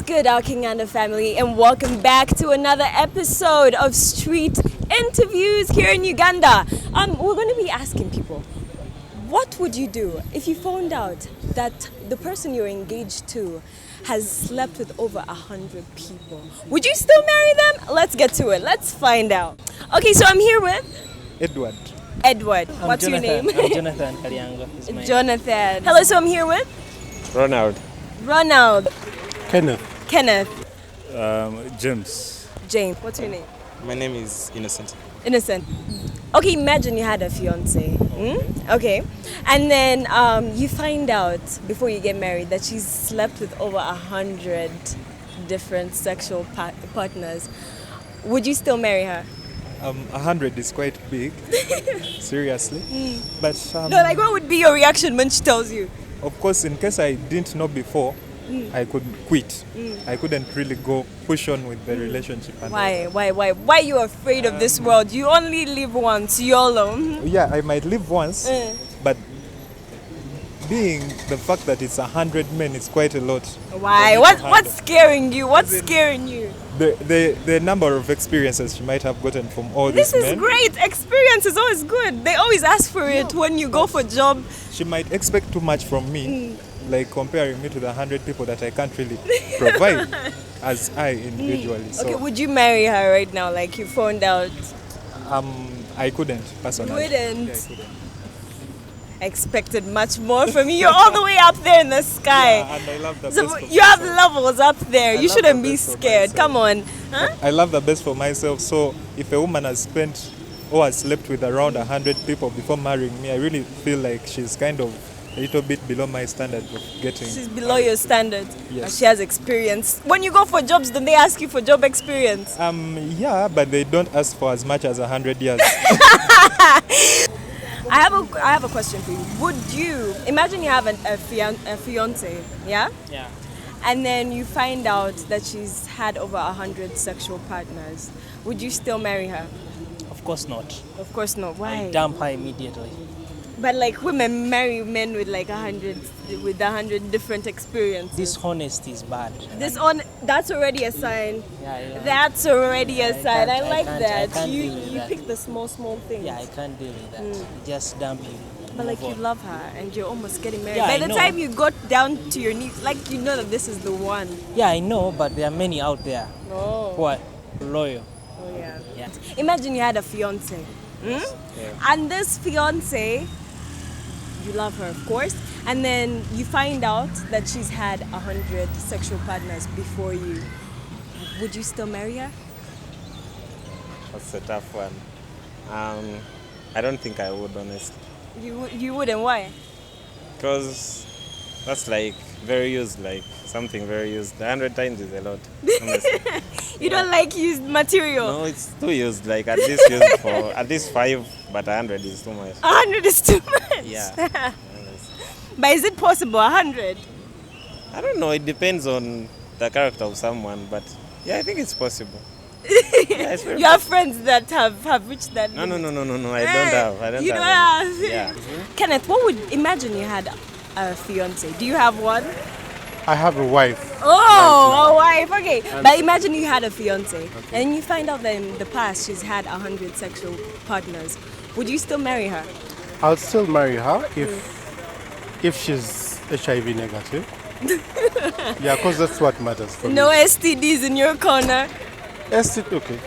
good, our Kenganda family, and welcome back to another episode of Street Interviews here in Uganda. We're going to be asking people, what would you do if you found out that the person you're engaged to has slept with over 100 people? Would you still marry them? Let's get to it. Let's find out. Okay, so I'm here with Edward. Edward. What's Jonathan. your name? I'm Jonathan Kariango. Is my name. Jonathan. Hello, so I'm here with Ronald. Ronald. Kenneth. James. James. What's your name? My name is Innocent. Innocent. Okay, imagine you had a fiance. Okay. And then you find out before you get married that she's slept with over 100 different sexual partners. Would you still marry her? 100 is quite big. Seriously. But No, like what would be your reaction when she tells you? of course, in case I didn't know before, I could quit. I couldn't really go push on with the relationship. And Why? Why are you afraid of this world? You only live once, YOLO. Yeah, I might live once, but being the fact that it's 100 men, it's quite a lot. Why? for me to What's handle. scaring you? What's scaring you? The number of experiences she might have gotten from all This these is men. great. Experience is always good. They always ask for it when you go for job. She might expect too much from me, like comparing me to the 100 people that I can't really provide as I individually. So Okay, would you marry her right now? Like you found out. I couldn't personally. Wouldn't. Yeah, I couldn't. I expected much more from you. You're all the way up there in the sky. Yeah, and I love the So best for you have myself. levels up there. I You love shouldn't the be best for scared. myself. Come on. Huh? I love the best for myself. So if a woman has spent or has slept with around 100 people before marrying me, I really feel like she's kind of a little bit below my standard of getting. She's below your standard. Yes. She has experience. When you go for jobs, then they ask you for job experience. Yeah, but they don't ask for as much as 100 years. I have a question for you. Would you imagine you have a fiance, yeah? Yeah. And then you find out that she's had over 100 sexual partners. Would you still marry her? Of course not. Of course not. Why? I dump her immediately. But like women marry men with like 100 different experiences. Dishonesty is bad. That's already a sign. Yeah. That's already a I sign. can't- I like I that. can't You deal with that. pick the small things. Yeah, I can't deal with that. Just dump you. But like Move you on. love her and you're almost getting married. Yeah, By I the know. time you got down to your knees, like you know that this is the one. Yeah, I know, but there are many out there Oh. who are loyal. Oh yeah. Yeah. Imagine you had a fiance. And this fiance, you love her of course, and then you find out that she's had 100 sexual partners before you. Would you still marry her? That's a tough one. I don't think I would, honestly. You wouldn't. Why? Because that's like very used, like something very used. 100 times is a lot, honestly. You don't like used material. No, it's too used. Like at least used for at least 5, but 100 is too much. 100 is too much. Yeah. Honestly. But is it possible? 100? I don't know. It depends on the character of someone, but yeah, I think it's possible. Yeah, it's very You have friends that have reached that. No. limit. I don't have. I don't You have. don't any. have. Yeah. Kenneth, what would imagine you had a fiance? Do you have one? I have a wife. Oh, a wife. Okay, but imagine you had a fiance, and you find out that in the past she's had 100 sexual partners. Would you still marry her? I'll still marry her if she's HIV negative. Yeah, because that's what matters for No me. STDs in your corner. STD, okay.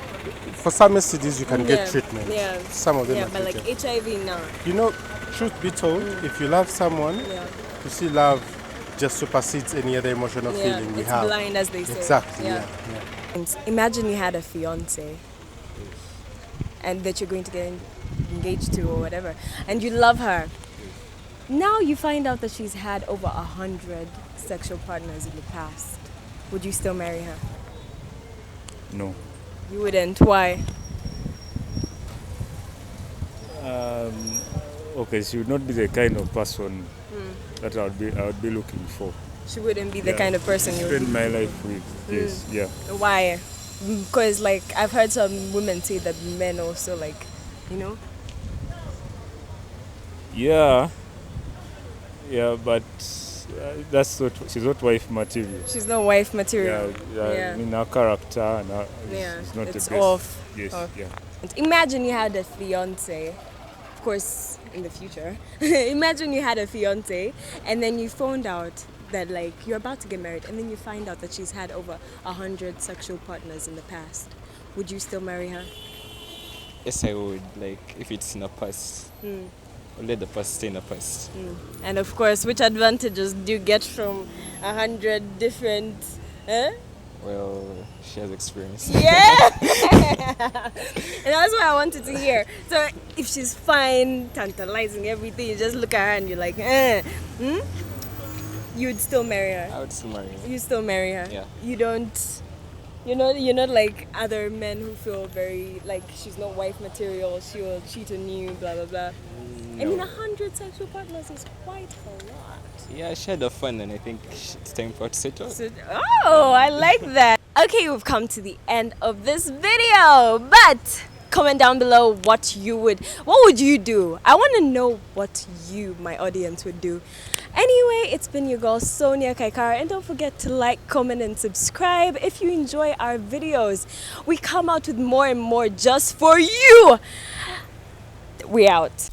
For some STDs, you can Yeah, get treatment. yeah. Some of them Yeah, are but like treated. HIV now. You know, truth be told, if you love someone, Yeah. to see love just supersedes any other emotional Yeah, feeling we it's have. blind as they say. Exactly, yeah. Imagine you had a fiance and that you're going to get engaged to or whatever, and you love her. Now you find out that she's had over 100 sexual partners in the past. Would you still marry her? No. You wouldn't. Why? Okay, she would not be the kind of person that I would be looking for. She wouldn't be the Yeah. kind of person you Spend would. my life with. Yes, yeah. Why? Because like I've heard some women say that men also like, you know. Yeah, but that's not, she's not wife material. She's not wife material. I mean, her character and her, Yeah, is not it's the best. off. Yes, Off. yeah. And imagine you had a fiance, of course, in the future. Imagine you had a fiance, and then you found out that like you're about to get married, and then you find out that she's had over 100 sexual partners in the past. Would you still marry her? Yes, I would. Like, if it's in the past, I'll let the past stay in the past. And of course, which advantages do you get from 100 different? Well, she has experience. Yeah. And that's what I wanted to hear. So if she's fine, tantalizing everything, you just look at her and you're like, you'd still marry her. I would still marry her. You still marry her. Yeah. You don't. You're not like other men who feel very like she's not wife material. She will cheat on you. Blah blah blah. I mean, 100 sexual partners is quite a lot. Yeah, she had the fun, and I think it's time for her to settle. So, oh, I like that. Okay, we've come to the end of this video, but comment down below what would you do? I want to know what you, my audience, would do. Anyway, it's been your girl Sonia Kaikara, and don't forget to like, comment and subscribe if you enjoy our videos. We come out with more and more just for you. We out.